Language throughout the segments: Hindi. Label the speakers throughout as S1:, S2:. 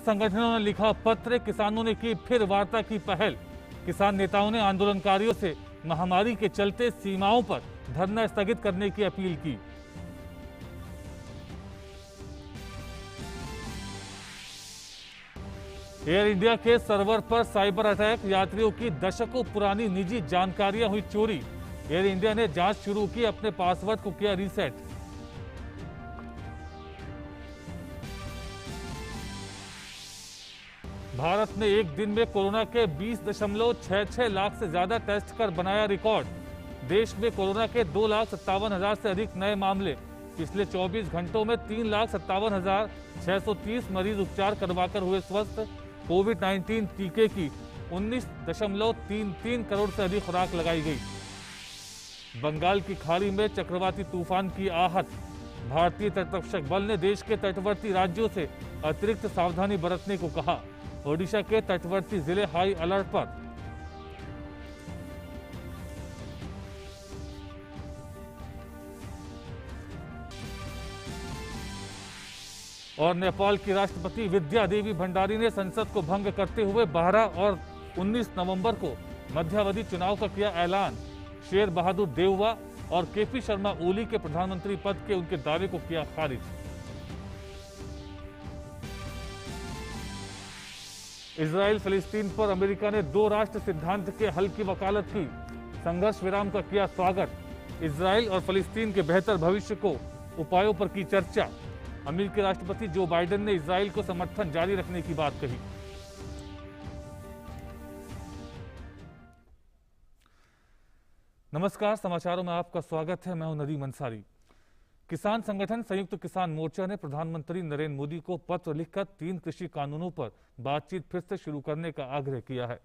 S1: संगठनों ने लिखा पत्र, किसानों ने की फिर वार्ता की पहल। किसान नेताओं ने आंदोलनकारियों से महामारी के चलते सीमाओं पर धरना स्थगित करने की अपील की। एयर इंडिया के सर्वर पर साइबर अटैक, यात्रियों की दशकों पुरानी निजी जानकारियां हुई चोरी। एयर इंडिया ने जांच शुरू की, अपने पासवर्ड को किया रीसेट। भारत ने एक दिन में कोरोना के 20.66 लाख से ज्यादा टेस्ट कर बनाया रिकॉर्ड। देश में कोरोना के 2,57,000 से अधिक नए मामले। पिछले 24 घंटों में 3,57,630 मरीज उपचार करवाकर हुए स्वस्थ। कोविड-19 टीके की 19.33 करोड़ से अधिक खुराक लगाई गई। बंगाल की खाड़ी में चक्रवाती तूफान की आहट। भारतीय तटरक्षक बल ने देश के तटवर्ती राज्यों से अतिरिक्त सावधानी बरतने को कहा। ओडिशा के तटवर्ती जिले हाई अलर्ट पर। और नेपाल की राष्ट्रपति विद्या देवी भंडारी ने संसद को भंग करते हुए 12 और 19 नवंबर को मध्यावधि चुनाव का किया ऐलान। शेर बहादुर देउवा और केपी शर्मा ओली के प्रधानमंत्री पद के उनके दावे को किया खारिज। इजराइल फिलिस्तीन पर अमेरिका ने 2 राष्ट्र सिद्धांत के हल की वकालत की। संघर्ष विराम का किया स्वागत। इजराइल और फिलिस्तीन के बेहतर भविष्य को उपायों पर की चर्चा। अमेरिकी राष्ट्रपति जो बाइडेन ने इजराइल को समर्थन जारी रखने की बात कही। नमस्कार, समाचारों में आपका स्वागत है। मैं हूं नदीम अंसारी। किसान संगठन संयुक्त किसान मोर्चा ने प्रधानमंत्री नरेंद्र मोदी को पत्र लिखकर 3 कृषि कानूनों पर बातचीत फिर से शुरू करने का आग्रह किया है।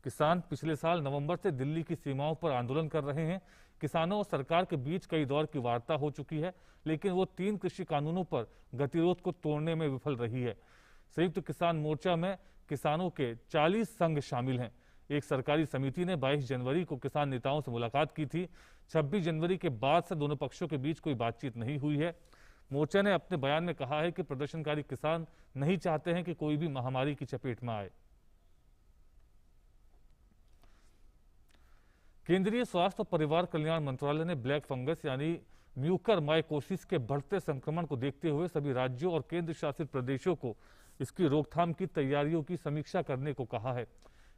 S1: किसान पिछले साल नवंबर से दिल्ली की सीमाओं पर आंदोलन कर रहे हैं। किसानों और सरकार के बीच कई दौर की वार्ता हो चुकी है, लेकिन वो 3 कृषि कानूनों पर गतिरोध को तोड़ने में विफल रही है। संयुक्त किसान मोर्चा में किसानों के 40 संघ शामिल हैं। एक सरकारी समिति ने 22 जनवरी को किसान नेताओं से मुलाकात की थी। 26 जनवरी के बाद से दोनों पक्षों के बीच कोई बातचीत नहीं हुई है। मोर्चा ने अपने बयान में कहा है कि प्रदर्शनकारी किसान नहीं चाहते हैं कि कोई भी महामारी की चपेट में आए। केंद्रीय स्वास्थ्य और परिवार कल्याण मंत्रालय ने ब्लैक फंगस यानी म्यूकरमाइकोसिस के बढ़ते संक्रमण को देखते हुए सभी राज्यों और केंद्र शासित प्रदेशों को इसकी रोकथाम की तैयारियों की समीक्षा करने को कहा है।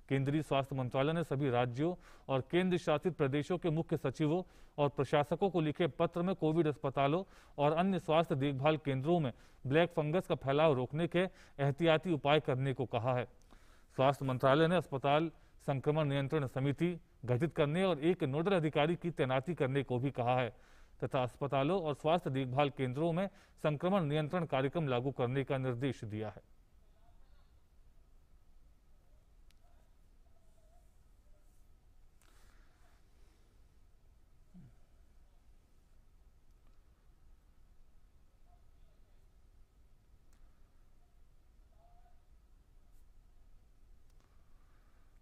S1: केंद्रीय स्वास्थ्य मंत्रालय ने सभी राज्यों और केंद्र शासित प्रदेशों के मुख्य सचिवों और प्रशासकों को लिखे पत्र में कोविड अस्पतालों और अन्य स्वास्थ्य देखभाल केंद्रों में ब्लैक फंगस का फैलाव रोकने के एहतियाती उपाय करने को कहा है। स्वास्थ्य मंत्रालय ने अस्पताल संक्रमण नियंत्रण समिति गठित करने और एक नोडल अधिकारी की तैनाती करने को भी कहा है तथा अस्पतालों और स्वास्थ्य देखभाल केंद्रों में संक्रमण नियंत्रण कार्यक्रम लागू करने का निर्देश दिया है।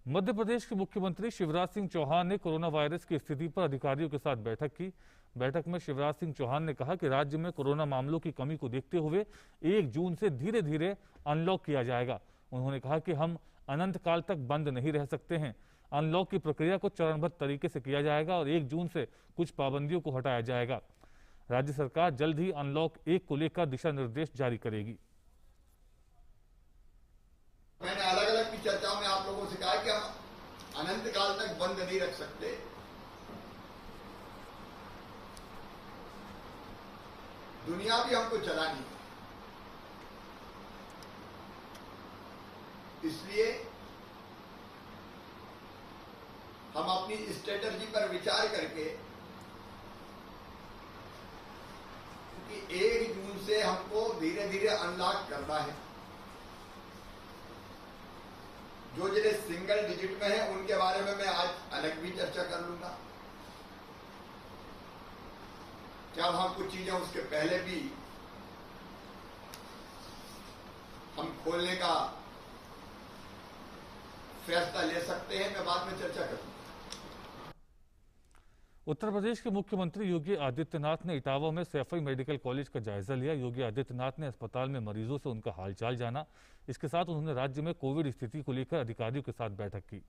S1: मध्य प्रदेश के मुख्यमंत्री शिवराज सिंह चौहान ने कोरोना वायरस की स्थिति पर अधिकारियों के साथ बैठक की। बैठक में शिवराज सिंह चौहान ने कहा कि राज्य में कोरोना मामलों की कमी को देखते हुए 1 जून से धीरे धीरे अनलॉक किया जाएगा। उन्होंने कहा कि हम अनंत काल तक बंद नहीं रह सकते हैं। अनलॉक की प्रक्रिया को चरणबद्ध तरीके से किया जाएगा और 1 जून से कुछ पाबंदियों को हटाया जाएगा। राज्य सरकार जल्द ही अनलॉक 1 को लेकर दिशा निर्देश जारी करेगी।
S2: मैंने अलग अलग की चर्चाओं में आप लोगों से कहा कि हम अनंत काल तक बंद नहीं रख सकते। दुनिया भी हमको चलानी है, इसलिए हम अपनी स्ट्रेटजी पर विचार करके, क्योंकि 1 जून से हमको धीरे धीरे अनलॉक करना है। जो जिले सिंगल डिजिट में है उनके बारे में मैं आज अलग भी चर्चा कर लूंगा। क्या वहां कुछ चीजें उसके पहले भी हम खोलने का फैसला ले सकते हैं, मैं बाद में चर्चा करूंगा।
S1: उत्तर प्रदेश के मुख्यमंत्री योगी आदित्यनाथ ने इटावा में सैफई मेडिकल कॉलेज का जायजा लिया। योगी आदित्यनाथ ने अस्पताल में मरीजों से उनका हालचाल जाना। इसके साथ उन्होंने राज्य में कोविड स्थिति को लेकर अधिकारियों के साथ बैठक की।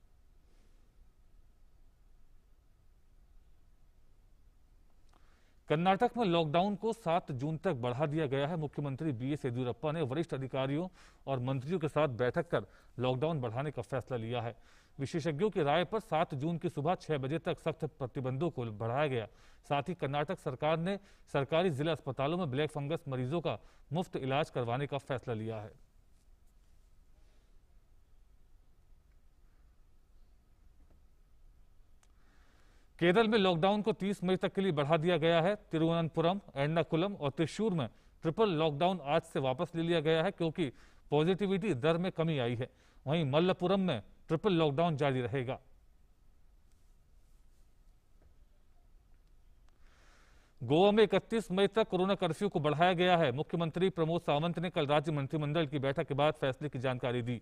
S1: कर्नाटक में लॉकडाउन को 7 जून तक बढ़ा दिया गया है। मुख्यमंत्री बीएस येदियुरप्पा ने वरिष्ठ अधिकारियों और मंत्रियों के साथ बैठक कर लॉकडाउन बढ़ाने का फैसला लिया है। विशेषज्ञों की राय पर 7 जून की सुबह 6 बजे तक सख्त प्रतिबंधों को बढ़ाया गया। साथ ही कर्नाटक सरकार ने सरकारी जिला अस्पतालों में ब्लैक फंगस मरीजों का मुफ्त इलाज करवाने का फैसला लिया है। केरल में लॉकडाउन को 30 मई तक के लिए बढ़ा दिया गया है। तिरुवनंतपुरम, एर्नाकुलम और त्रिशूर में ट्रिपल लॉकडाउन आज से वापस ले लिया गया है क्योंकि पॉजिटिविटी दर में कमी आई है। वहीं मल्लपुरम में ट्रिपल लॉकडाउन जारी रहेगा। गोवा में 31 मई तक कोरोना कर्फ्यू को बढ़ाया गया है। मुख्यमंत्री प्रमोद सावंत ने कल राज्य मंत्रिमंडल की बैठक के बाद फैसले की जानकारी दी।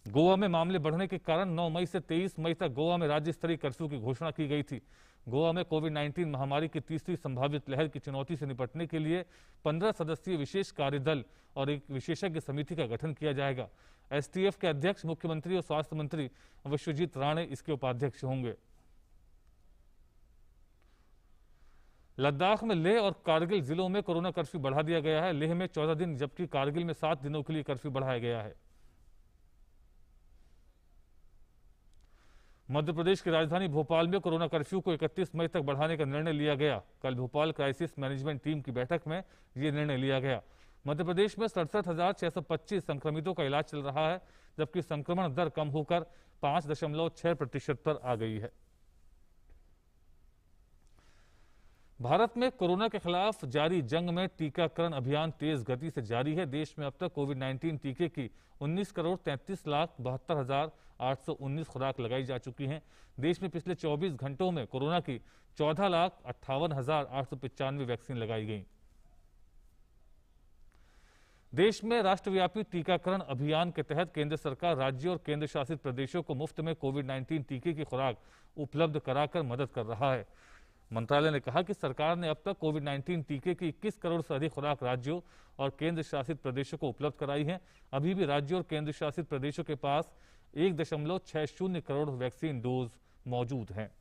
S1: गोवा में मामले बढ़ने के कारण 9 मई से 23 मई तक गोवा में राज्य स्तरीय कर्फ्यू की घोषणा की गई थी। गोवा में कोविड-19 महामारी की तीसरी संभावित लहर की चुनौती से निपटने के लिए 15 सदस्यीय विशेष कार्यदल और एक विशेषज्ञ समिति का गठन किया जाएगा। एसटीएफ के अध्यक्ष मुख्यमंत्री और स्वास्थ्य मंत्री विश्वजीत राणे इसके उपाध्यक्ष होंगे। लद्दाख में लेह और कारगिल जिलों में कोरोना कर्फ्यू बढ़ा दिया गया है। लेह में 14 दिन जबकि कारगिल में 7 दिनों के लिए कर्फ्यू बढ़ाया गया है। मध्य प्रदेश की राजधानी भोपाल में कोरोना कर्फ्यू को 31 मई तक बढ़ाने का निर्णय लिया गया। कल भोपाल क्राइसिस मैनेजमेंट टीम की बैठक में यह निर्णय लिया गया। मध्य प्रदेश में 67,625 संक्रमितों का इलाज चल रहा है, जबकि संक्रमण दर कम होकर 5.6% पर आ गई है। भारत में कोरोना के खिलाफ जारी जंग में टीकाकरण अभियान तेज गति से जारी है। देश में अब तक कोविड-19 टीके की 19,33,72,819 खुराक लगाई जा चुकी हैं। देश में पिछले 24 घंटों में कोरोना की 14,58,895 वैक्सीन लगाई गई। देश में राष्ट्रव्यापी टीकाकरण अभियान के तहत केंद्र सरकार राज्यों और केंद्र शासित प्रदेशों को मुफ्त में कोविड-19 टीके की खुराक उपलब्ध कराकर मदद कर रहा है। मंत्रालय ने कहा कि सरकार ने अब तक कोविड-19 टीके की 21 करोड़ से अधिक खुराक राज्यों और केंद्र शासित प्रदेशों को उपलब्ध कराई है। अभी भी राज्यों और केंद्र शासित प्रदेशों के पास 1.60 करोड़ वैक्सीन डोज मौजूद हैं।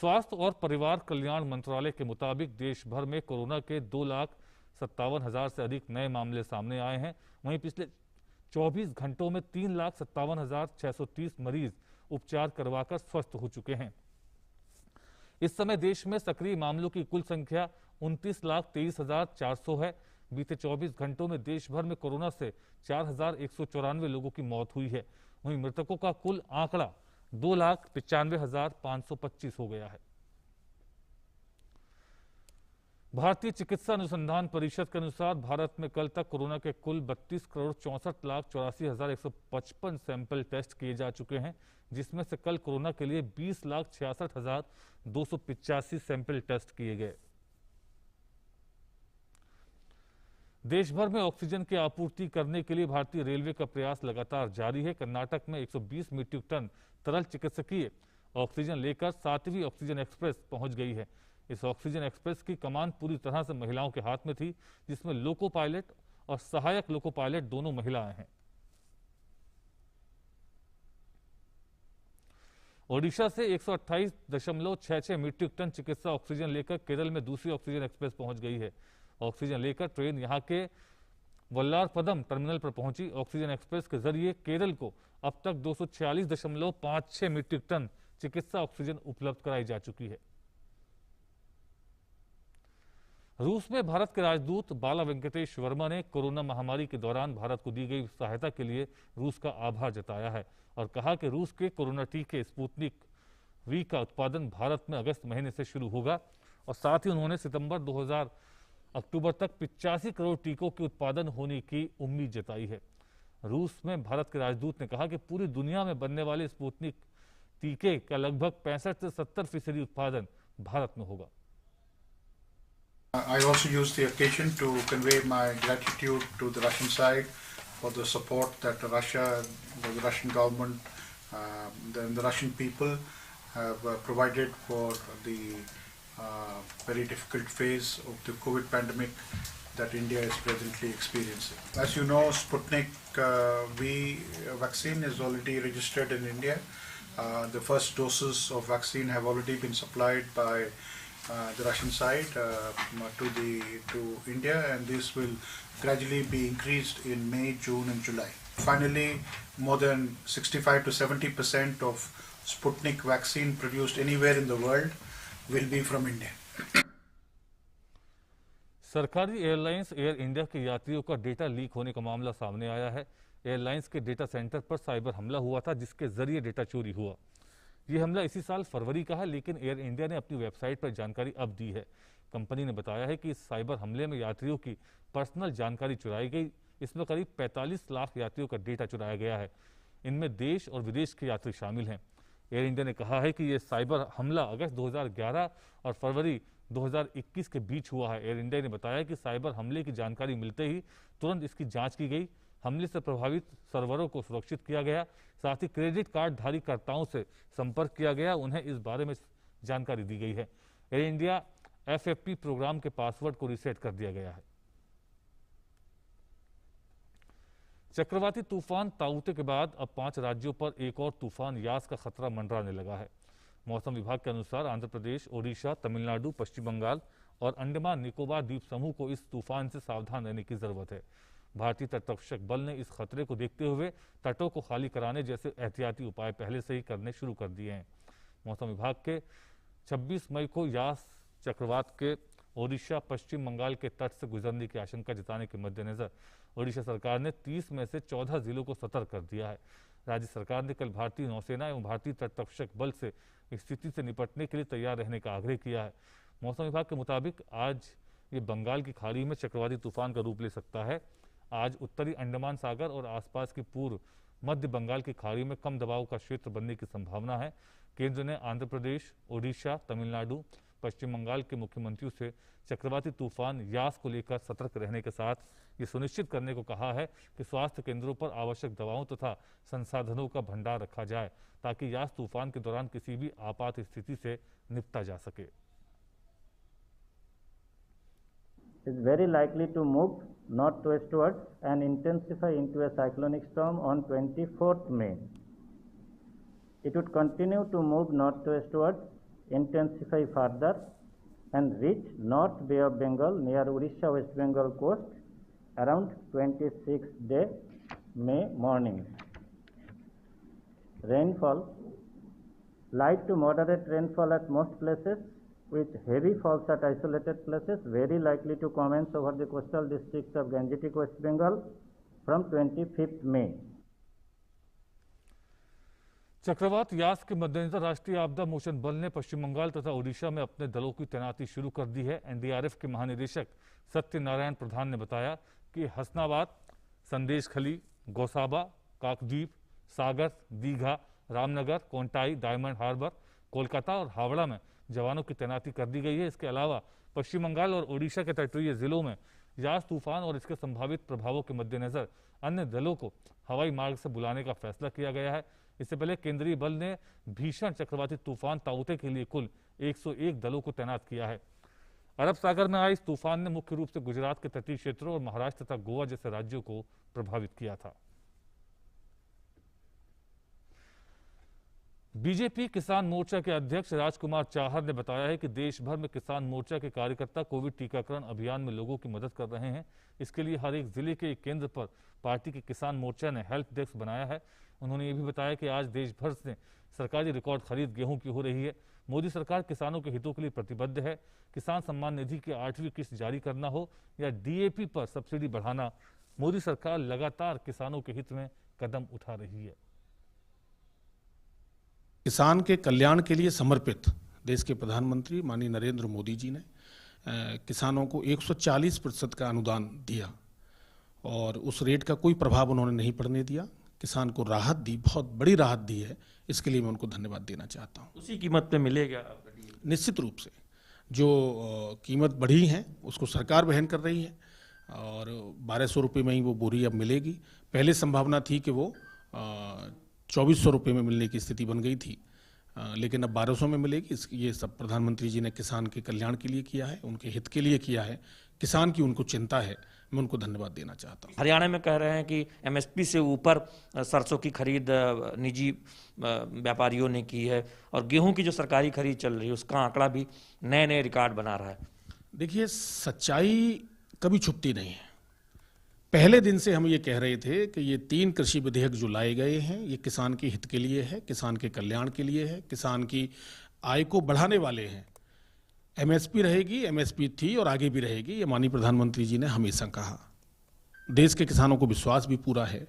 S1: स्वास्थ्य और परिवार कल्याण मंत्रालय के मुताबिक देश भर में कोरोना के 2,57,000 से अधिक नए मामले सामने आए हैं। वहीं पिछले 24 घंटों में 3,57,630 मरीज उपचार करवाकर स्वस्थ हो चुके हैं। इस समय देश में सक्रिय मामलों की कुल संख्या 29,23,400 है। बीते 24 घंटों में देश भर में कोरोना से 4,194 लोगों की मौत हुई है। वहीं मृतकों का कुल आंकड़ा 2,95,525 हो गया है। भारतीय चिकित्सा अनुसंधान परिषद के अनुसार भारत में कल तक कोरोना के कुल 32,64,84,155 सैंपल टेस्ट किए जा चुके हैं, जिसमें से कल कोरोना के लिए 20,66,285 सैंपल टेस्ट किए गए। देश भर में ऑक्सीजन की आपूर्ति करने के लिए भारतीय रेलवे का प्रयास लगातार जारी है। कर्नाटक में 120 मीट्रिक टन तरल चिकित्सकीय ऑक्सीजन लेकर 7वीं ऑक्सीजन एक्सप्रेस पहुंच गई है। इस ऑक्सीजन एक्सप्रेस की कमान पूरी तरह से महिलाओं के हाथ में थी, जिसमें लोको पायलट और सहायक लोको पायलट दोनों महिलाएं हैं। ओडिशा से 128.66 मीट्रिक टन चिकित्सा ऑक्सीजन लेकर केरल में दूसरी ऑक्सीजन एक्सप्रेस पहुंच गई है। ऑक्सीजन लेकर ट्रेन यहां के वल्लारपदम टर्मिनल पर पहुंची। ऑक्सीजन एक्सप्रेस के जरिए केरल को अब तक 246.56 मीट्रिक टन चिकित्सा ऑक्सीजन उपलब्ध कराई जा चुकी है। रूस में भारत के राजदूत बाला वेंकटेश वर्मा ने कोरोना महामारी के दौरान भारत को दी गई सहायता के लिए रूस का आभार जताया है और कहा कि रूस के कोरोना टीके स्पुतनिक वी का उत्पादन भारत में अगस्त महीने से शुरू होगा। और साथ ही उन्होंने सितंबर 2000 अक्टूबर तक 85 करोड़ टीकों के उत्पादन होने की उम्मीद जताई है। रूस में भारत के राजदूत ने कहा कि पूरी दुनिया में बनने वाले स्पुतनिक टीके का लगभग 65 से 70% उत्पादन भारत में होगा।
S3: I also use the occasion to convey my gratitude to the Russian side for the support that Russia, the Russian government, the Russian people have provided for the very difficult phase of the COVID pandemic that India is presently experiencing. As you know, Sputnik V vaccine is already registered in India. The first doses of vaccine have already been supplied by the Russian side to India, and this will gradually be increased in May, June and July. Finally, more than 65 to 70% of Sputnik vaccine produced anywhere in the world will be from India.
S1: सरकारी एयरलाइंस एयर इंडिया के यात्रियों का डेटा लीक होने का मामला सामने आया है। एयरलाइंस के डेटा सेंटर पर साइबर हमला हुआ था, जिसके जरिए डेटा चोरी हुआ। यह हमला इसी साल फरवरी का है, लेकिन एयर इंडिया ने अपनी वेबसाइट पर जानकारी अब दी है। कंपनी ने बताया है कि इस साइबर हमले में यात्रियों की पर्सनल जानकारी चुराई गई। इसमें करीब 45 लाख यात्रियों का डेटा चुराया गया है। इनमें देश और विदेश के यात्री शामिल हैं। एयर इंडिया ने कहा है कि यह साइबर हमला अगस्त 2011 और फरवरी 2021 के बीच हुआ है। एयर इंडिया ने बताया कि साइबर हमले की जानकारी मिलते ही तुरंत इसकी जांच की गई। हमले से प्रभावित सर्वरों को सुरक्षित किया गया। साथ ही क्रेडिट कार्ड धारीकर्ताओं से संपर्क किया गया, उन्हें इस बारे में जानकारी दी गई है। एयर इंडिया FFP प्रोग्राम के पासवर्ड को रीसेट कर दिया गया है। चक्रवाती तूफान ताउते के बाद अब 5 राज्यों पर एक और तूफान यास का खतरा मंडराने लगा है। मौसम विभाग के अनुसार आंध्र प्रदेश, ओडिशा, तमिलनाडु, पश्चिम बंगाल और अंडमान निकोबार द्वीप समूह को इस तूफान से सावधान रहने की जरूरत है। भारतीय तटरक्षक बल ने इस खतरे को देखते हुए तटों को खाली कराने जैसे एहतियाती उपाय पहले से ही करने शुरू कर दिए हैं। मौसम विभाग के 26 मई को यास चक्रवात के ओडिशा, पश्चिम बंगाल के तट से गुजरने की आशंका जताने के मद्देनजर ओडिशा सरकार ने 30 में से 14 जिलों को सतर्क कर दिया है। राज्य सरकार ने कल भारतीय नौसेना एवं भारतीय तटरक्षक बल से स्थिति से निपटने के लिए तैयार रहने का आग्रह किया है। मौसम विभाग के मुताबिक आज ये बंगाल की खाड़ी में चक्रवाती तूफान का रूप ले सकता है। आज उत्तरी अंडमान सागर और आसपास की पूर्व मध्य बंगाल की खाड़ी में कम दबाव का क्षेत्र बनने की संभावना है। केंद्र ने आंध्र प्रदेश, ओडिशा, तमिलनाडु, पश्चिम बंगाल के मुख्यमंत्रियों से चक्रवाती तूफान यास को लेकर सतर्क रहने के साथ ये सुनिश्चित करने को कहा है कि स्वास्थ्य केंद्रों पर आवश्यक दवाओं तथा संसाधनों का भंडार रखा जाए, ताकि यास तूफान के दौरान किसी भी आपात स्थिति से निपटा जा सके।
S4: Is very likely to move northwestwards and intensify into a cyclonic storm on 24th May. It would continue to move northwestwards, intensify further, and reach North Bay of Bengal near Odisha West Bengal coast around 26th day May morning. Rainfall, light to moderate rainfall at most places, with heavy falls at isolated places, very likely to commence over the coastal districts of Gangetic West Bengal from 25th May.
S1: चक्रवात यास के मद्देनजर राष्ट्रीय आपदा मोचन बल ने पश्चिम बंगाल तथा ओडिशा में अपने दलों की तैनाती शुरू कर दी है। NDRF के महानिदेशक सत्यनारायण प्रधान ने बताया कि हसनाबाद, संदेशखली, गौसाबा, काकद्वीप, सागर, दीघा, रामनगर, कोंटाई, डायमंड हार्बर, कोलकाता और हावड़ा में जवानों की तैनाती कर दी गई है। इसके अलावा पश्चिम बंगाल और ओडिशा के तटीय जिलों में यास तूफान और इसके संभावित प्रभावों के मद्देनजर अन्य दलों को हवाई मार्ग से बुलाने का फैसला किया गया है। इससे पहले केंद्रीय बल ने भीषण चक्रवाती तूफान ताउते के लिए कुल 101 दलों को तैनात किया है। अरब सागर में आए इस तूफान ने मुख्य रूप से गुजरात के तटीय क्षेत्रों और महाराष्ट्र तथा गोवा जैसे राज्यों को प्रभावित किया था। बीजेपी किसान मोर्चा के अध्यक्ष राजकुमार चाहर ने बताया है कि देश भर में किसान मोर्चा के कार्यकर्ता कोविड टीकाकरण अभियान में लोगों की मदद कर रहे हैं। इसके लिए हर एक जिले के एक केंद्र पर पार्टी के किसान मोर्चा ने हेल्प डेस्क बनाया है। उन्होंने ये भी बताया कि आज देश भर से सरकारी रिकॉर्ड खरीद गेहूं की हो रही है। मोदी सरकार किसानों के हितों के लिए प्रतिबद्ध है। किसान सम्मान निधि की 8वीं किस्त जारी करना हो या DAP पर सब्सिडी बढ़ाना, मोदी सरकार लगातार किसानों के हित में कदम उठा रही है।
S5: किसान के कल्याण के लिए समर्पित देश के प्रधानमंत्री माननीय नरेंद्र मोदी जी ने किसानों को 140% का अनुदान दिया और उस रेट का कोई प्रभाव उन्होंने नहीं पड़ने दिया। किसान को राहत दी, बहुत बड़ी राहत दी है। इसके लिए मैं उनको धन्यवाद देना चाहता हूँ।
S6: उसी कीमत पे मिलेगा?
S5: निश्चित रूप से जो कीमत बढ़ी है उसको सरकार वहन कर रही है और 1200 रुपये में ही वो बोरी अब मिलेगी। पहले संभावना थी कि वो 2400 रुपये में मिलने की स्थिति बन गई थी। लेकिन अब 1200 में मिलेगी। ये सब प्रधानमंत्री जी ने किसान के कल्याण के लिए किया है, उनके हित के लिए किया है। किसान की उनको चिंता है, मैं उनको धन्यवाद देना चाहता हूँ।
S6: हरियाणा में कह रहे हैं कि एमएसपी से ऊपर सरसों की खरीद निजी व्यापारियों ने की है और गेहूं की जो सरकारी खरीद चल रही है उसका आंकड़ा भी नए नए रिकॉर्ड बना रहा है।
S5: देखिए, सच्चाई कभी छुपती नहीं है। पहले दिन से हम ये कह रहे थे कि ये 3 कृषि विधेयक जो लाए गए हैं ये किसान के हित के लिए है, किसान के कल्याण के लिए है, किसान की आय को बढ़ाने वाले हैं। एमएसपी रहेगी, एमएसपी थी और आगे भी रहेगी, ये माननीय प्रधानमंत्री जी ने हमेशा कहा। देश के किसानों को विश्वास भी पूरा है।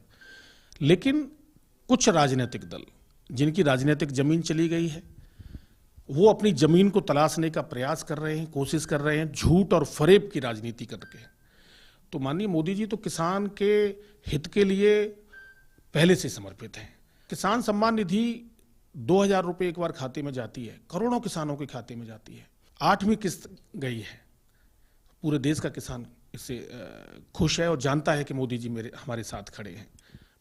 S5: लेकिन कुछ राजनीतिक दल जिनकी राजनीतिक जमीन चली गई है वो अपनी जमीन को तलाशने का प्रयास कर रहे हैं, कोशिश कर रहे हैं, झूठ और फरेब की राजनीति करके। तो माननीय मोदी जी तो किसान के हित के लिए पहले से समर्पित हैं। किसान सम्मान निधि 2000 रुपये एक बार खाते में जाती है, करोड़ों किसानों के खाते में जाती है। 8वीं किस्त गई है। पूरे देश का किसान इससे खुश है और जानता है कि मोदी जी हमारे साथ खड़े हैं।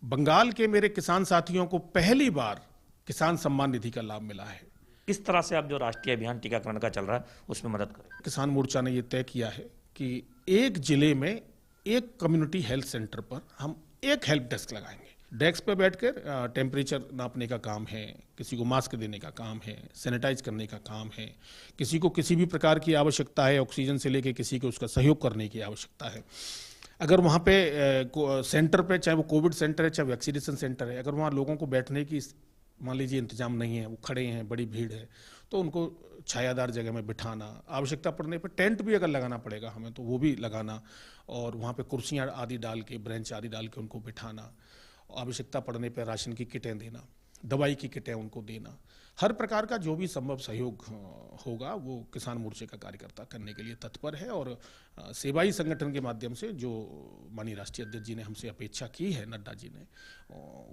S5: बंगाल के मेरे किसान साथियों को पहली बार किसान सम्मान निधि का लाभ मिला है।
S6: किस तरह से आप जो राष्ट्रीय अभियान टीकाकरण का चल रहा है उसमें मदद करें?
S5: किसान मोर्चा ने यह तय किया है कि एक जिले में एक कम्युनिटी हेल्थ सेंटर पर हम एक हेल्प डेस्क लगाएंगे। डेस्क पे बैठकर टेम्परेचर नापने का काम है, किसी को मास्क देने का काम है, सैनिटाइज करने का काम है, किसी को किसी भी प्रकार की आवश्यकता है, ऑक्सीजन से लेके किसी को उसका सहयोग करने की आवश्यकता है। अगर वहाँ पे सेंटर पे, चाहे वो कोविड सेंटर है चाहे वैक्सीनेशन सेंटर है, अगर वहाँ लोगों को बैठने की मान लीजिए इंतजाम नहीं है, वो खड़े हैं, बड़ी भीड़ है, तो उनको छायादार जगह में बिठाना, आवश्यकता पड़ने पर टेंट भी अगर लगाना पड़ेगा हमें तो वो भी लगाना, और वहाँ पे कुर्सियाँ आदि डाल के, ब्रेंच आदि डाल के उनको बिठाना, आवश्यकता पड़ने पर राशन की किटें देना, दवाई की किटें उनको देना, हर प्रकार का जो भी संभव सहयोग होगा वो किसान मोर्चे का कार्यकर्ता करने के लिए तत्पर है। और सेवाई संगठन के माध्यम से जो माननीय राष्ट्रीय अध्यक्ष जी ने हमसे अपेक्षा की है, नड्डा जी ने,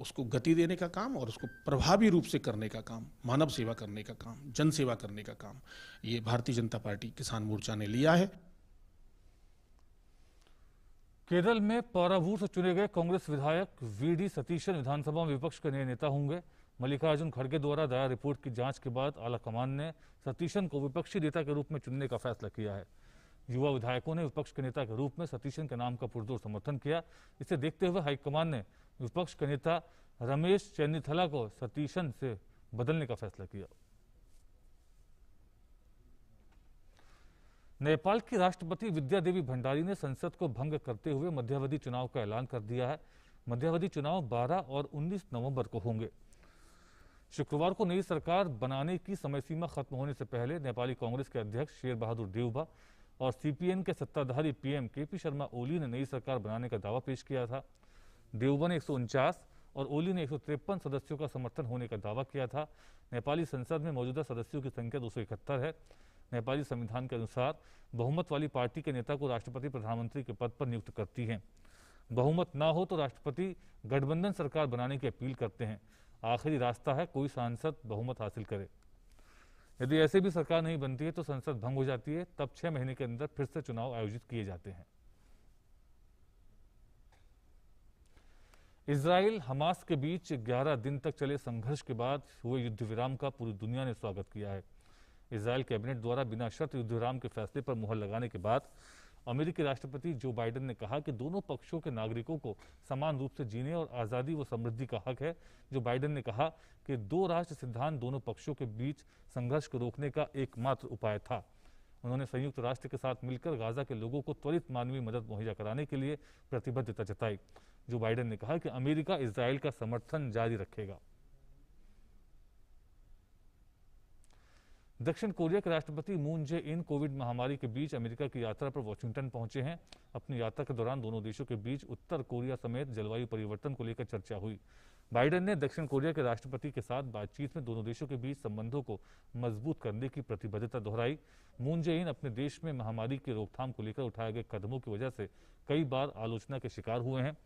S5: उसको गति देने का काम और उसको प्रभावी रूप से करने का काम, मानव सेवा करने का काम, जन सेवा करने का काम, ये भारतीय जनता पार्टी किसान मोर्चा ने लिया है।
S1: केरल में पारावूर से चुने गए कांग्रेस विधायक वीडी सतीशन विधानसभा में विपक्ष के नए नेता होंगे। मल्लिकार्जुन खड़गे द्वारा दायर रिपोर्ट की जांच के बाद आलाकमान ने सतीशन को विपक्षी नेता के रूप में चुनने का फैसला किया है। युवा विधायकों ने विपक्ष के नेता के रूप में सतीशन के नाम का पुरजोर समर्थन किया। इसे देखते हुए हाईकमान ने विपक्ष के नेता रमेश चेन्नीथला को सतीशन से बदलने का फैसला किया। नेपाल की राष्ट्रपति विद्या देवी भंडारी ने संसद को भंग करते हुए मध्यावधि चुनाव का ऐलान कर दिया है। मध्यावधि चुनाव 12 और 19 नवंबर को होंगे। शुक्रवार को नई सरकार बनाने की समय सीमा खत्म होने से पहले नेपाली कांग्रेस के अध्यक्ष शेर बहादुर देउबा और सीपीएन के सत्ताधारी पीएम केपी शर्मा ओली ने नई सरकार बनाने का दावा पेश किया था। देउबा ने 149 और ओली ने 153 सदस्यों का समर्थन होने का दावा किया था। नेपाली संसद में मौजूदा सदस्यों की संख्या 271 है। नेपाली संविधान के अनुसार बहुमत वाली पार्टी के नेता को राष्ट्रपति प्रधानमंत्री के पद पर नियुक्त करती है। बहुमत ना हो तो राष्ट्रपति गठबंधन सरकार बनाने की अपील करते हैं। आखिरी रास्ता है कोई सांसद बहुमत हासिल करे। यदि ऐसे भी सरकार नहीं बनती है तो संसद भंग हो जाती है, तब 6 महीने के अंदर फिर से चुनाव आयोजित किए जाते हैं। इजराइल हमास के बीच 11 दिन तक चले संघर्ष के बाद हुए युद्ध विराम का पूरी दुनिया ने स्वागत किया है। इजराइल कैबिनेट द्वारा बिना शर्त युद्ध विराम के फैसले पर मुहर लगाने के बाद अमेरिकी राष्ट्रपति जो बाइडेन ने कहा कि दोनों पक्षों के नागरिकों को समान रूप से जीने और आज़ादी व समृद्धि का हक है। जो बाइडेन ने कहा कि 2 राष्ट्र सिद्धांत दोनों पक्षों के बीच संघर्ष को रोकने का एकमात्र उपाय था। उन्होंने संयुक्त राष्ट्र के साथ मिलकर गाजा के लोगों को त्वरित मानवीय मदद मुहैया कराने के लिए प्रतिबद्धता जताई। जो बाइडेन ने कहा कि अमेरिका इजराइल का समर्थन जारी रखेगा। दक्षिण कोरिया के राष्ट्रपति मून जे इन कोविड महामारी के बीच अमेरिका की यात्रा पर वाशिंगटन पहुंचे हैं। अपनी यात्रा के दौरान दोनों देशों के बीच उत्तर कोरिया समेत जलवायु परिवर्तन को लेकर चर्चा हुई। बाइडेन ने दक्षिण कोरिया के राष्ट्रपति के साथ बातचीत में दोनों देशों के बीच संबंधों को मजबूत करने की प्रतिबद्धता दोहराई। मून जे इन अपने देश में महामारी की रोकथाम को लेकर उठाए गए कदमों की वजह से कई बार आलोचना के शिकार हुए हैं।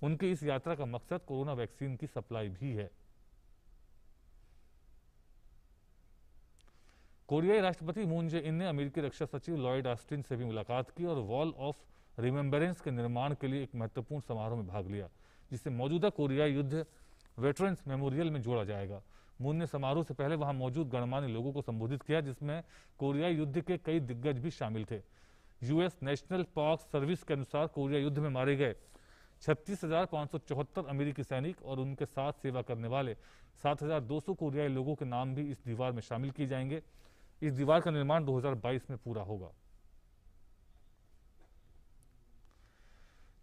S1: उनकी इस यात्रा का मकसद कोरोना वैक्सीन की सप्लाई भी है। कोरियाई राष्ट्रपति मून जे इन ने अमेरिकी रक्षा सचिव लॉयड ऑस्टिन से भी मुलाकात की और वॉल ऑफ रिमेम्बरेंस के निर्माण के लिए एक महत्वपूर्ण समारोह में भाग लिया, जिसे मौजूदा कोरियाई युद्ध वेटरन्स मेमोरियल में जोड़ा जाएगा। मून ने समारोह से पहले वहां मौजूद गणमान्य लोगों को संबोधित किया, जिसमें कोरियाई युद्ध के कई दिग्गज भी शामिल थे। यूएस नेशनल पार्क सर्विस के अनुसार कोरिया युद्ध में मारे गए 36,574 अमेरिकी सैनिक और उनके साथ सेवा करने वाले 7,200 कोरियाई लोगों के नाम भी इस दीवार में शामिल किए जाएंगे। इस दीवार का निर्माण 2022 में पूरा होगा।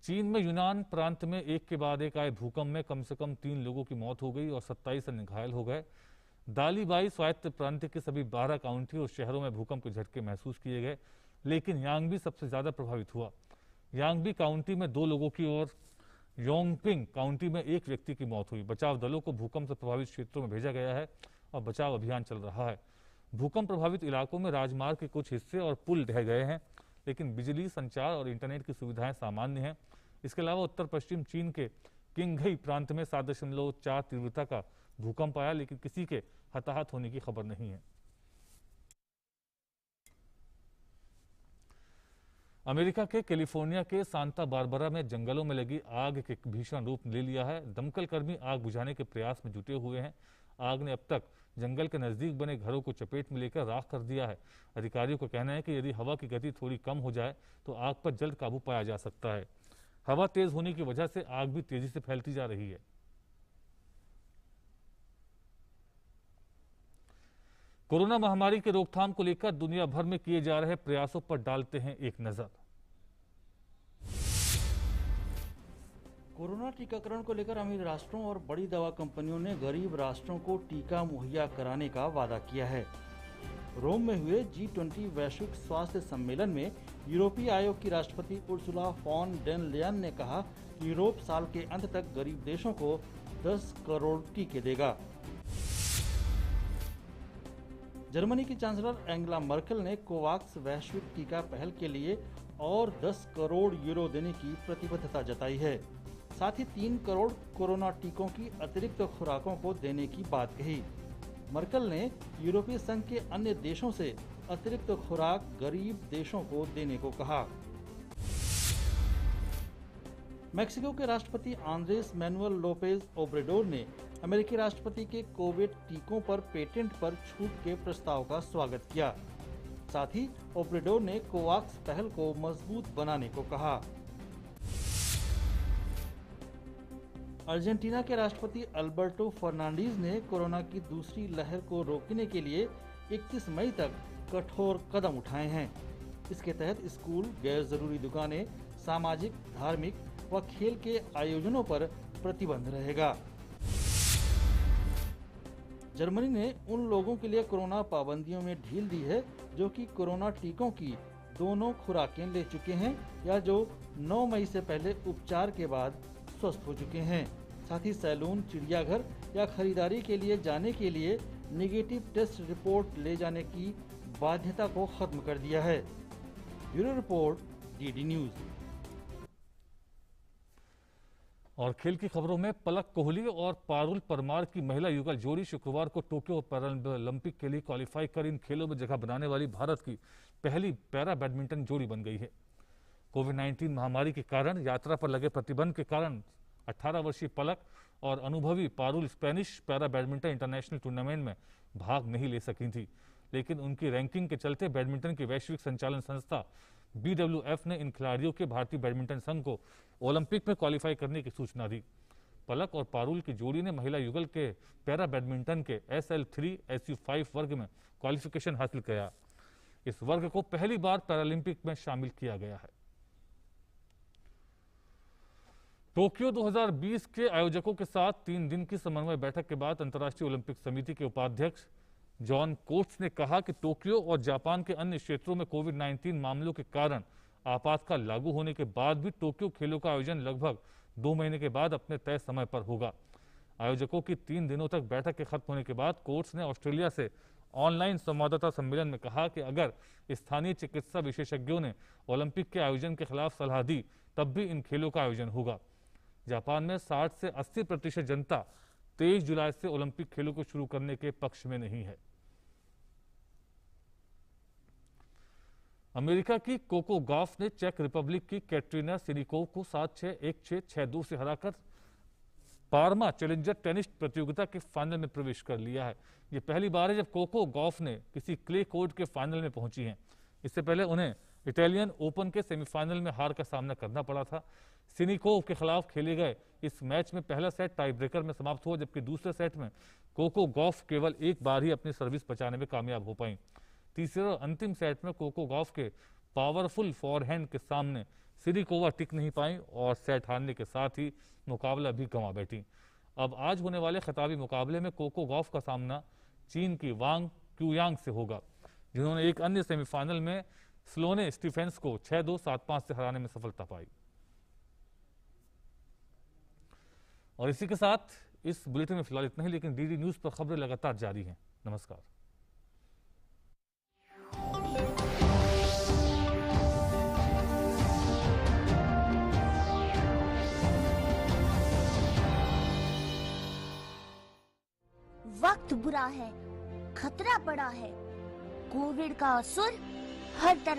S1: चीन में यूनान प्रांत में एक के बाद एक आए भूकंप में कम से कम 3 लोगों की मौत हो गई और 27 अन्य घायल हो गए। दालीबाई स्वायत्त प्रांत के सभी 12 काउंटी और शहरों में भूकंप के झटके महसूस किए गए, लेकिन यांगबी सबसे ज्यादा प्रभावित हुआ। यांगबी काउंटी में 2 लोगों की और योंगपिंग काउंटी में 1 व्यक्ति की मौत हुई। बचाव दलों को भूकंप से प्रभावित क्षेत्रों में भेजा गया है और बचाव अभियान चल रहा है। भूकंप प्रभावित इलाकों में राजमार्ग के कुछ हिस्से और पुल ढह गए हैं, लेकिन बिजली, संचार और इंटरनेट की सुविधाएं सामान्य हैं। इसके अलावा उत्तर पश्चिम चीन के किंगघई प्रांत में 7.4 तीव्रता का भूकंप आया, लेकिन किसी के हताहत होने की खबर नहीं है। अमेरिका के कैलिफोर्निया के सांता बारबरा में जंगलों में लगी आग के भीषण रूप ले लिया है। दमकल कर्मी आग बुझाने के प्रयास में जुटे हुए हैं। आग ने अब तक जंगल के नजदीक बने घरों को चपेट में लेकर राख कर दिया है। अधिकारियों का कहना है कि यदि हवा की गति थोड़ी कम हो जाए तो आग पर जल्द काबू पाया जा सकता है। हवा तेज होने की वजह से आग भी तेजी से फैलती जा रही है। कोरोना महामारी की रोकथाम को लेकर दुनिया भर में किए जा रहे प्रयासों पर डालते हैं एक नजर।
S7: कोरोना टीकाकरण को लेकर अमीर राष्ट्रों और बड़ी दवा कंपनियों ने गरीब राष्ट्रों को टीका मुहैया कराने का वादा किया है। रोम में हुए G20 वैश्विक स्वास्थ्य सम्मेलन में यूरोपीय आयोग की राष्ट्रपति उर्सुला फॉन डेर लेयन ने कहा कि यूरोप साल के अंत तक गरीब देशों को 10 करोड़ टीके देगा। जर्मनी की चांसलर एंगेला मर्केल ने कोवाक्स वैश्विक टीका पहल के लिए और 10 करोड़ यूरो देने की प्रतिबद्धता जताई है। साथ ही 3 करोड़ कोरोना टीकों की अतिरिक्त खुराकों को देने की बात कही। मर्केल ने यूरोपीय संघ के अन्य देशों से अतिरिक्त खुराक गरीब देशों को देने को कहा। मेक्सिको के राष्ट्रपति आंद्रेस मैनुअल लोपेज ओब्रेडोर ने अमेरिकी राष्ट्रपति के कोविड टीकों पर पेटेंट पर छूट के प्रस्ताव का स्वागत किया। साथ ही ओब्रेडोर ने कोवाक्स पहल को मजबूत बनाने को कहा। अर्जेंटीना के राष्ट्रपति अल्बर्टो फर्नांडीज ने कोरोना की दूसरी लहर को रोकने के लिए 31 मई तक कठोर कदम उठाए हैं। इसके तहत स्कूल, गैर जरूरी दुकानें, सामाजिक, धार्मिक व खेल के आयोजनों पर प्रतिबंध रहेगा। जर्मनी ने उन लोगों के लिए कोरोना पाबंदियों में ढील दी है जो कि कोरोना टीकों की दोनों खुराकें ले चुके हैं या जो 9 मई से पहले उपचार के बाद स्वस्थ हो चुके हैं। साथ ही सैलून, चिड़ियाघर या खरीदारी के लिए जाने के लिए नेगेटिव टेस्ट रिपोर्ट ले जाने की बाध्यता को खत्म कर दिया है। Bureau report, DD news.
S1: और खेल की खबरों में पलक कोहली और पारुल परमार की महिला युगल जोड़ी शुक्रवार को टोक्यो पैरालंपिक के लिए क्वालिफाई कर इन खेलों में जगह बनाने वाली भारत की पहली पैरा बैडमिंटन जोड़ी बन गई है। कोविड-19 महामारी के कारण यात्रा पर लगे प्रतिबंध के कारण 18 वर्षीय पलक और अनुभवी Parul Spanish para badminton international tournament में भाग नहीं ले सकी थी, लेकिन उनकी रैंकिंग के चलते बैडमिंटन की वैश्विक संचालन संस्था BWF ने इन खिलाड़ियों के भारतीय बैडमिंटन संघ को ओलंपिक में क्वालिफाई करने की सूचना दी। पलक और पारुल की जोड़ी ने महिला युगल के पैरा बैडमिंटन के SL3 SU5 वर्ग में क्वालिफिकेशन हासिल किया। इस वर्ग को पहली बार पैरालंपिक में शामिल किया गया है। टोक्यो 2020 के आयोजकों के साथ 3 दिन की समन्वय बैठक के बाद अंतर्राष्ट्रीय ओलंपिक समिति के उपाध्यक्ष जॉन कोट्स ने कहा कि टोक्यो और जापान के अन्य क्षेत्रों में कोविड-19 मामलों के कारण आपातकाल लागू होने के बाद भी टोक्यो खेलों का आयोजन लगभग 2 महीने के बाद अपने तय समय पर होगा। आयोजकों की 3 दिनों तक बैठक के खत्म होने के बाद कोट्स ने ऑस्ट्रेलिया से ऑनलाइन संवाददाता सम्मेलन में कहा कि अगर स्थानीय चिकित्सा विशेषज्ञों ने ओलंपिक के आयोजन के खिलाफ सलाह दी तब भी इन खेलों का आयोजन होगा। जापान में 60 से 80% जनता 23 जुलाई से ओलंपिक खेलों को शुरू करने के पक्ष में नहीं है। अमेरिका की कोको गॉफ ने चेक रिपब्लिक की कैटरीना सिनिकोव को 7-6, 1-6, 6-2 से हराकर पारमा चैलेंजर टेनिस प्रतियोगिता के फाइनल में प्रवेश कर लिया है। ये पहली बार है जब कोको गॉफ ने किसी क्ले कोर्ट के फाइनल में पहुंची हैं। इससे पहले उन्हें इटालियन ओपन के सेमीफाइनल में हार का सामना करना पड़ा था। सिनिकोव के खिलाफ खेले गए इस मैच में पहला सेट टाई ब्रेकर में समाप्त हुआ, जबकि दूसरे सेट में कोको गॉफ केवल एक बार ही अपनी सर्विस बचाने में कामयाब हो पाई। तीसरे और अंतिम सेट में कोको गॉफ के पावरफुल फॉरहैंड के सामने सिरिकोवा टिक नहीं पाई और सेट हारने के साथ ही मुकाबला भी गंवा बैठी। अब आज होने वाले खिताबी मुकाबले में कोको गॉफ का सामना चीन की वांग क्यूयांग से होगा, जिन्होंने एक अन्य सेमीफाइनल में स्लोने स्टीफेंस को 6-2, 7-5 से हराने में सफलता पाई। और इसी के साथ इस बुलेटिन में फिलहाल इतना ही, लेकिन डीडी न्यूज पर खबरें लगातार जारी हैं। नमस्कार।
S8: वक्त बुरा है, खतरा बड़ा है, कोविड का असुर हर तरफ